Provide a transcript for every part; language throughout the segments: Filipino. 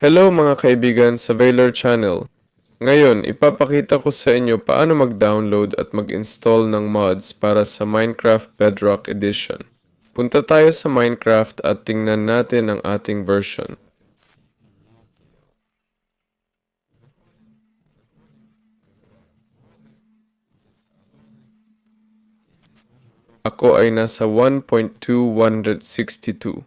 Hello mga kaibigan sa Valor Channel. Ngayon, ipapakita ko sa inyo paano mag-download at mag-install ng mods para sa Minecraft Bedrock Edition. Punta tayo sa Minecraft at tingnan natin ang ating version. Ako ay nasa 1.2162.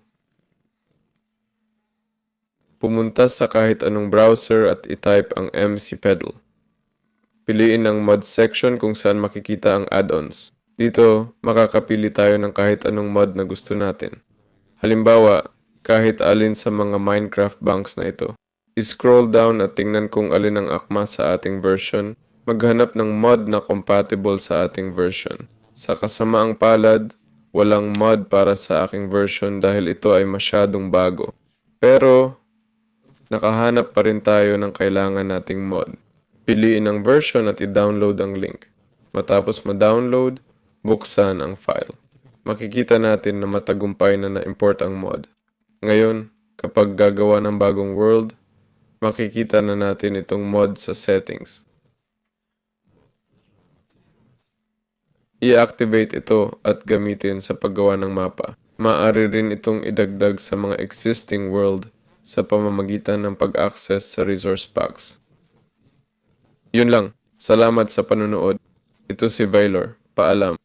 Pumunta sa kahit anong browser at itype ang mcpedal. Piliin ang mod section kung saan makikita ang add-ons. Dito, makakapili tayo ng kahit anong mod na gusto natin. Halimbawa, kahit alin sa mga Minecraft banks na ito. I-scroll down at tingnan kung alin ang akma sa ating version. Maghanap ng mod na compatible sa ating version. Sa kasamaang palad, walang mod para sa aking version dahil ito ay masyadong bago. Pero, nakahanap pa rin tayo ng kailangan nating mod. Piliin ang version at i-download ang link. Matapos ma-download, buksan ang file. Makikita natin na matagumpay na na-import ang mod. Ngayon, kapag gagawa ng bagong world, makikita na natin itong mod sa settings. I-activate ito at gamitin sa paggawa ng mapa. Maaari rin itong idagdag sa mga existing world sa pamamagitan ng pag-access sa resource packs. Yun lang. Salamat sa panunood. Ito si Valor. Paalam.